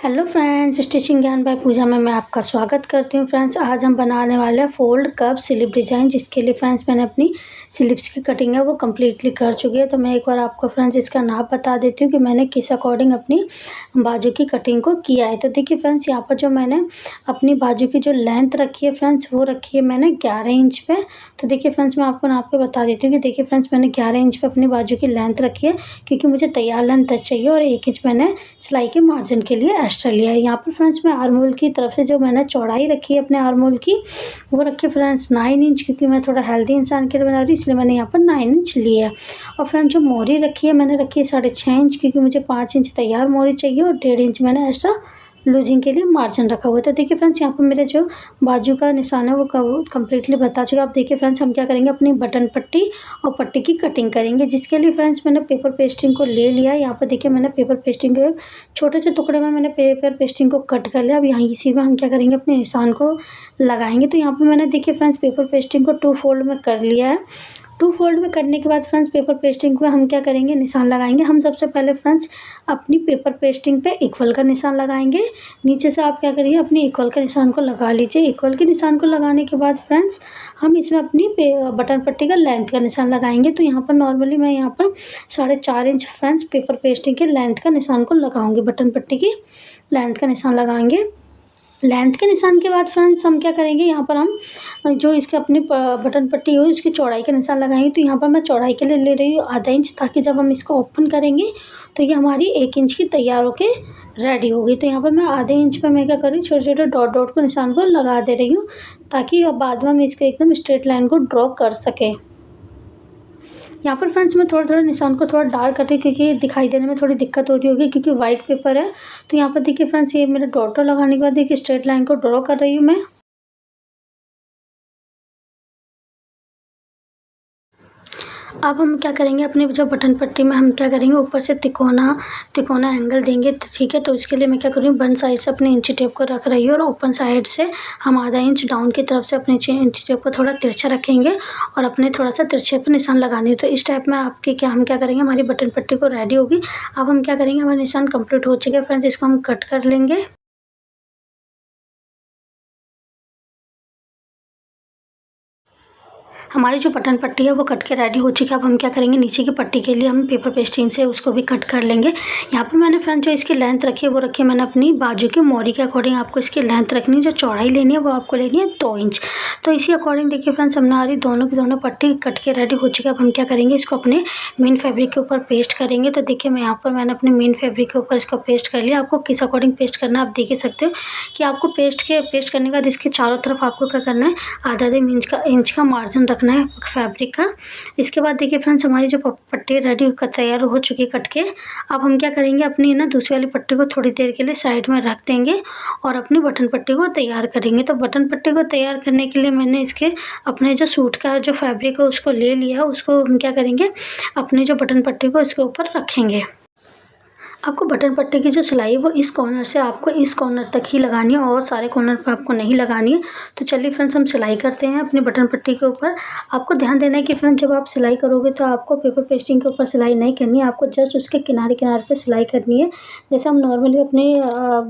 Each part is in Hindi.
हेलो फ्रेंड्स, स्टिचिंग ज्ञान बाय पूजा में मैं आपका स्वागत करती हूँ। फ्रेंड्स, आज हम बनाने वाले हैं फोल्ड कप स्लिप डिज़ाइन, जिसके लिए फ्रेंड्स मैंने अपनी स्लिप्स की कटिंग है वो कम्प्लीटली कर चुकी है। तो मैं एक बार आपको फ्रेंड्स इसका नाप बता देती हूँ कि मैंने किस अकॉर्डिंग अपनी बाजू की कटिंग को किया है। तो देखिए फ्रेंड्स, यहाँ पर जो मैंने अपनी बाजू की जो लेंथ रखी है फ्रेंड्स, वो रखी है मैंने 11 इंच पे। तो देखिए फ्रेंड्स, मैं आपको नाप के बता देती हूँ कि देखिए फ्रेंड्स, मैंने 11 इंच पे अपनी बाजू की लेंथ रखी है, क्योंकि मुझे तैयार लेंथ चाहिए और 1 इंच मैंने सिलाई के मार्जिन के लिए एक्स्ट्रा लिया है। यहाँ पर फ्रेंड्स मैं आर्म होल की तरफ से जो मैंने चौड़ाई रखी है अपने आर्म होल की, वो रखी है फ्रेंड्स 9 इंच, क्योंकि मैं थोड़ा हेल्दी इंसान के लिए बना रही हूँ, इसलिए मैंने यहाँ पर 9 इंच लिया है। और फ्रेंड्स जो मोहरी रखी है मैंने रखी है 6.5 इंच, क्योंकि मुझे 5 इंच तैयार मोहरी चाहिए और 1.5 इंच मैंने एक्स्ट्रा लूजिंग के लिए मार्जिन रखा हुआ है। तो देखिए फ्रेंड्स, यहाँ पर मेरे जो बाजू का निशान है वो कम्प्लीटली बता चुका। अब देखिए फ्रेंड्स, हम क्या करेंगे, अपनी बटन पट्टी और पट्टी की कटिंग करेंगे, जिसके लिए फ्रेंड्स मैंने पेपर पेस्टिंग को ले लिया है। यहाँ पर देखिए मैंने पेपर पेस्टिंग को छोटे से टुकड़े में मैंने पेपर पेस्टिंग को कट कर लिया। अब यहाँ इसी में हम क्या करेंगे, अपने निशान को लगाएंगे। तो यहाँ पर मैंने देखिए फ्रेंड्स पेपर पेस्टिंग को 2 फोल्ड में कर लिया है। 2 फोल्ड में करने के बाद फ्रेंड्स पेपर पेस्टिंग पे हम क्या करेंगे, निशान लगाएंगे। हम सबसे पहले फ्रेंड्स अपनी पेपर पेस्टिंग पे इक्वल का निशान लगाएंगे। नीचे से आप क्या करिए, अपनी इक्वल के निशान को लगा लीजिए। इक्वल के निशान को लगाने के बाद फ्रेंड्स हम इसमें अपनी बटन पट्टी का लेंथ का निशान लगाएंगे। तो यहाँ पर नॉर्मली मैं यहाँ पर 4.5 इंच फ्रेंड्स पेपर पेस्टिंग के लेंथ का निशान को लगाऊंगी। बटन पट्टी की लेंथ का निशान लगाएंगे। लेंथ के निशान के बाद फ्रेंड्स हम क्या करेंगे, यहाँ पर हम जो इसके अपनी बटन पट्टी हुई उसकी चौड़ाई का निशान लगाएंगे। तो यहाँ पर मैं चौड़ाई के लिए ले रही हूँ आधा इंच, ताकि जब हम इसको ओपन करेंगे तो ये हमारी 1 इंच की तैयार होके रेडी होगी। तो यहाँ पर मैं आधे इंच पे मैं क्या कर रही हूँ, छोटे छोटे डॉट डॉट को निशान को लगा दे रही हूँ, ताकि अब बाद में हम इसको एकदम स्ट्रेट लाइन को ड्रॉ कर सकें। यहाँ पर फ्रेंड्स मैं थोड़ा थोड़ा निशान को थोड़ा डार्क कर रही हूँ, क्योंकि दिखाई देने में थोड़ी दिक्कत होती होगी, क्योंकि वाइट पेपर है। तो यहाँ पर देखिए फ्रेंड्स, ये मेरे डॉट लगाने के बाद देखिए स्ट्रेट लाइन को ड्रॉ कर रही हूँ मैं। अब हम क्या करेंगे, अपने जो बटन पट्टी में हम क्या करेंगे, ऊपर से तिकोना तिकोना एंगल देंगे। ठीक है, तो इसके लिए मैं क्या कर रही हूँ, वन साइड से अपने इंची टेप को रख रही हूँ और ओपन साइड से हम आधा इंच डाउन की तरफ से अपने इंची टेप को थोड़ा तिरछा रखेंगे और अपने थोड़ा सा तिरछे पर निशान लगानी है। तो इस टाइप में आपकी क्या हम क्या करेंगे, हमारी बटन पट्टी को रेडी होगी। अब हम क्या करेंगे, हमारा निशान कंप्लीट हो चुका है फ्रेंड्स, इसको हम कट कर लेंगे। हमारी जो बटन पट्टी है वो कट के रेडी हो चुकी है। अब हम क्या करेंगे, नीचे की पट्टी के लिए हम पेपर पेस्टिंग से उसको भी कट कर लेंगे। यहाँ पर मैंने फ्रेंड जो इसकी लेंथ रखी है वो रखी है मैंने अपनी बाजू की मोहरी के अकॉर्डिंग। आपको इसकी लेंथ रखनी है, जो चौड़ाई लेनी है वो आपको लेनी है 2 इंच। तो इसी अकॉर्डिंग देखिए फ्रेंड्स, हमारी दोनों की दोनों पट्टी कट के रेडी हो चुकी है। अब हम क्या करेंगे, इसको अपने मेन फैब्रिक के ऊपर पेस्ट करेंगे। तो देखिए मैं यहाँ पर मैंने अपने मेन फैब्रिक के ऊपर इसको पेस्ट कर लिया। आपको किस अकॉर्डिंग पेस्ट करना है आप देख ही सकते हो कि आपको पेस्ट करने के बाद इसके चारों तरफ आपको क्या करना है, आधा आधा इंच का मार्जिन रखना है फैब्रिक का। इसके बाद देखिए फ्रेंड्स, हमारी जो पट्टी रेडी होकर तैयार हो चुकी है कट के। अब हम क्या करेंगे, अपनी ना दूसरी वाली पट्टी को थोड़ी देर के लिए साइड में रख देंगे और अपनी बटन पट्टी को तैयार करेंगे। तो बटन पट्टी को तैयार करने के लिए मैंने इसके अपने जो सूट का जो फैब्रिक है उसको ले लिया। उसको हम क्या करेंगे, अपनी जो बटन पट्टी को इसके ऊपर रखेंगे। आपको बटन पट्टी की जो सिलाई है वो इस कॉर्नर से आपको इस कॉर्नर तक ही लगानी है और सारे कॉर्नर पर आपको नहीं लगानी है। तो चलिए फ्रेंड्स, हम सिलाई करते हैं अपनी बटन पट्टी के ऊपर। आपको ध्यान देना है कि फ्रेंड्स, जब आप सिलाई करोगे तो आपको पेपर पेस्टिंग के ऊपर सिलाई नहीं करनी है, आपको जस्ट उसके किनारे किनारे पे सिलाई करनी है। जैसे हम नॉर्मली अपने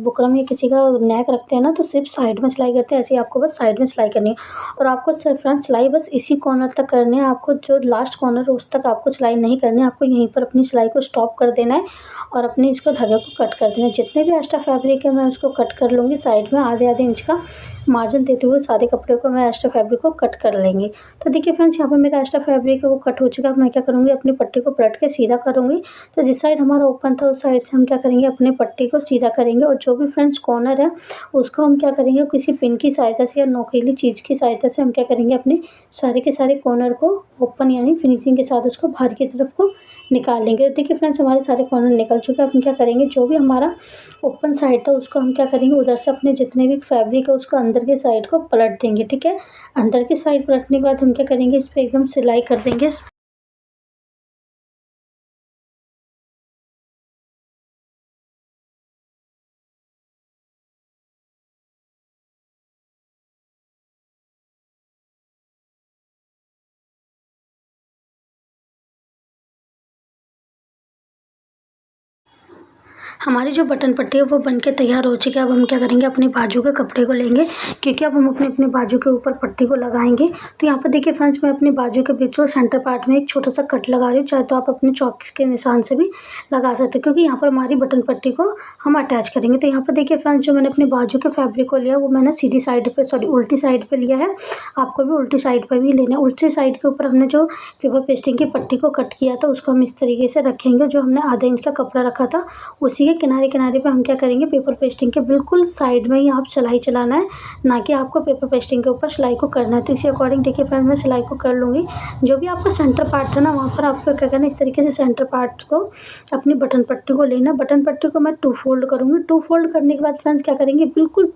बुकरम या किसी का नेक रखते हैं ना, तो सिर्फ साइड में सिलाई करते हैं, ऐसे ही आपको बस साइड में सिलाई करनी है। और आपको सिर्फ फ्रेंड्स सिलाई बस इसी कॉर्नर तक करनी है। आपको जो लास्ट कॉर्नर है उस तक आपको सिलाई नहीं करनी है, आपको यहीं पर अपनी सिलाई को स्टॉप कर देना है और अपने इसको धागे को कट कर देना है। जितने भी एक्स्ट्रा फैब्रिक है मैं उसको कट कर लूँगी साइड में, आधे आधे इंच का मार्जिन देते हुए सारे कपड़े को मैं एक्स्ट्रा फैब्रिक को कट कर लेंगे। तो देखिए फ्रेंड्स, यहाँ पर मेरा एक्स्ट्रा फैब्रिक है वो कट हो चुका है। मैं क्या करूँगी, अपनी पट्टी को पलट के सीधा करूँगी। तो जिस साइड हमारा ओपन था उस साइड से हम क्या करेंगे, अपनी पट्टी को सीधा करेंगे और जो भी फ्रेंड्स कॉर्नर है उसको हम क्या करेंगे, किसी पिन की सहायता से या नोकीली चीज़ की सहायता से हम क्या करेंगे, अपने सारे के सारे कॉर्नर को ओपन यानी फिनिशिंग के साथ उसको बाहर की तरफ को निकाल लेंगे। तो देखिए फ्रेंड्स, हमारे सारे कॉर्नर निकल चुके हैं। अब हम क्या करेंगे, जो भी हमारा ओपन साइड था उसको हम क्या करेंगे, उधर से अपने जितने भी फैब्रिक है उसको अंदर की साइड को पलट देंगे। ठीक है, अंदर की साइड पलटने के बाद हम क्या करेंगे, इस पर एकदम सिलाई कर देंगे। हमारी जो बटन पट्टी है वो बन के तैयार हो चुकी है। अब हम क्या करेंगे, अपने बाजू के कपड़े को लेंगे, क्योंकि अब हम अपने बाजू के ऊपर पट्टी को लगाएंगे। तो यहाँ पर देखिए फ्रेंड्स, मैं अपनी बाजू के बीच सेंटर पार्ट में एक छोटा सा कट लगा रही हूँ। चाहे तो आप अपने चौक के निशान से भी लगा सकते हो, क्योंकि यहाँ पर हमारी बटन पट्टी को हम अटैच करेंगे। तो यहाँ पर देखिए फ्रेंड्स, जो मैंने अपने बाजू के फैब्रिक को लिया वो मैंने सीधी साइड पे, सॉरी उल्टी साइड पे लिया है। आपको भी उल्टी साइड पर भी लेना है। उल्टी साइड के ऊपर हमने जो पेपर पेस्टिंग की पट्टी को कट किया था उसको हम इस तरीके से रखेंगे। जो हमने आधा इंच का कपड़ा रखा था उसी के किनारे किनारे पे हम क्या करेंगे, पेपर पेस्टिंग के बिल्कुल साइड में ही आप सिलाई चलाना है, ना कि आपको पेपर पेस्टिंग के ऊपर सिलाई को करना है। तो इसी अकॉर्डिंग देखिए फ्रेंड्स, मैं सिलाई को कर लूँगी। जो भी आपका सेंटर पार्ट था ना, वहाँ पर आपको क्या करना है, इस तरीके से सेंटर पार्ट को अपनी बटन पट्टी को लेना। बटन पट्टी को मैं 2 फोल्ड करूँगी। 2 फोल्ड करने के बाद फ्रेंड्स क्या करेंगे, बिल्कुल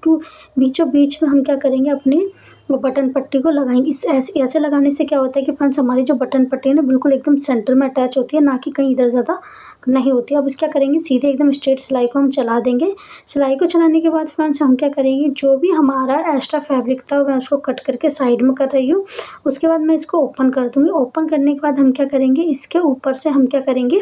बीचों बीच में हम क्या करेंगे, अपनी वो बटन पट्टी को लगाएंगे। इस ऐसे लगाने से क्या होता है कि फ्रेंड्स, हमारी जो बटन पट्टी है ना, बिल्कुल एकदम सेंटर में अटैच होती है, ना कि कहीं इधर ज़्यादा नहीं होती है। अब इस क्या करेंगे, सीधे एकदम स्ट्रेट सिलाई को हम चला देंगे। सिलाई को चलाने के बाद फ्रेंड्स हम क्या करेंगे, जो भी हमारा एक्स्ट्रा फैब्रिक था मैं उसको कट करके साइड में कर रही हूँ। उसके बाद मैं इसको ओपन कर दूँगी। ओपन करने के बाद हम क्या करेंगे, इसके ऊपर से हम क्या करेंगे,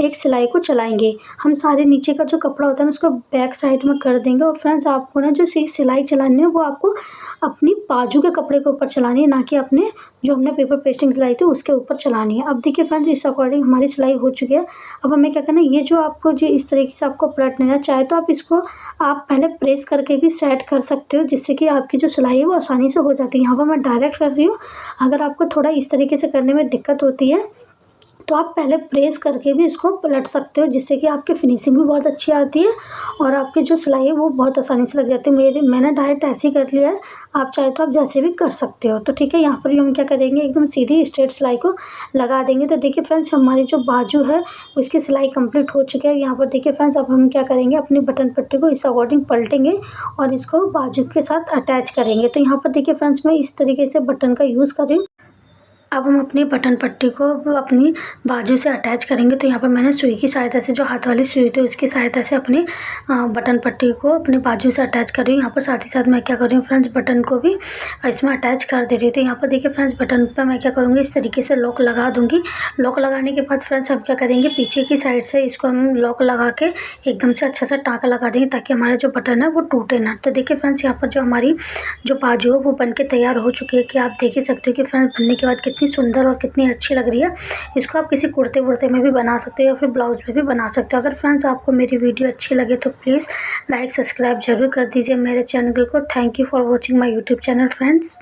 एक सिलाई को चलाएंगे। हम सारे नीचे का जो कपड़ा होता है ना उसको बैक साइड में कर देंगे। और फ्रेंड्स, आपको ना जो सिलाई चलानी है वो आपको अपनी बाजू के कपड़े के ऊपर चलानी है, ना कि अपने जो हमने पेपर पेस्टिंग सिलाई थी उसके ऊपर चलानी है। अब देखिए फ्रेंड्स, इस अकॉर्डिंग हमारी सिलाई हो चुकी है। अब हमें क्या करना है, ये जो आपको जो इस तरीके से आपको पलटना है, चाहे तो आप इसको आप पहले प्रेस करके भी सेट कर सकते हो, जिससे कि आपकी जो सिलाई है वो आसानी से हो जाती है। यहाँ पर मैं डायरेक्ट कर रही हूँ। अगर आपको थोड़ा इस तरीके से करने में दिक्कत होती है तो आप पहले प्रेस करके भी इसको पलट सकते हो, जिससे कि आपकी फिनिशिंग भी बहुत अच्छी आती है और आपकी जो सिलाई है वो बहुत आसानी से लग जाती है। मैंने डायरेक्ट ऐसे ही कर लिया है। आप चाहे तो आप जैसे भी कर सकते हो। तो ठीक है, यहाँ पर भी हम क्या करेंगे, एकदम सीधी स्ट्रेट सिलाई को लगा देंगे। तो देखिए फ्रेंड्स, हमारी जो बाजू है उसकी सिलाई कंप्लीट हो चुकी है। यहाँ पर देखिए फ्रेंड्स, अब हम क्या करेंगे, अपनी बटन पट्टी को इस अकॉर्डिंग पलटेंगे और इसको बाजू के साथ अटैच करेंगे। तो यहाँ पर देखिए फ्रेंड्स, मैं इस तरीके से बटन का यूज़ कर रही हूँ। अब हम अपनी बटन पट्टी को अपनी बाजू से अटैच करेंगे। तो यहाँ पर मैंने सुई की सहायता से, जो हाथ वाली सुई थी उसकी सहायता से अपनी बटन पट्टी को अपने बाजू से अटैच कर रही हूँ। यहाँ पर साथ ही साथ मैं क्या कर रही हूँ फ्रेंड्स, बटन को भी इसमें अटैच कर दे रही हूँ। तो यहाँ पर देखिए फ्रेंड्स, बटन पर मैं क्या करूँगी, इस तरीके से लॉक लगा दूँगी। लॉक लगाने के बाद फ्रेंड्स हम क्या करेंगे, पीछे की साइड से इसको हम लॉक लगा के एकदम से अच्छा सा टाँका लगा देंगे, ताकि हमारा जो बटन है वो टूटे ना। तो देखिए फ्रेंड्स, यहाँ पर जो हमारी जो बाजू है वो बन के तैयार हो चुकी है, कि आप देख ही सकते हो कि फ्रेंड्स बनने के बाद कितनी सुंदर और कितनी अच्छी लग रही है। इसको आप किसी कुर्ते वुर्ते में भी बना सकते हो या फिर ब्लाउज में भी बना सकते हो। अगर फ्रेंड्स आपको मेरी वीडियो अच्छी लगे तो प्लीज़ लाइक सब्सक्राइब जरूर कर दीजिए मेरे चैनल को। Thank you for watching my YouTube channel friends.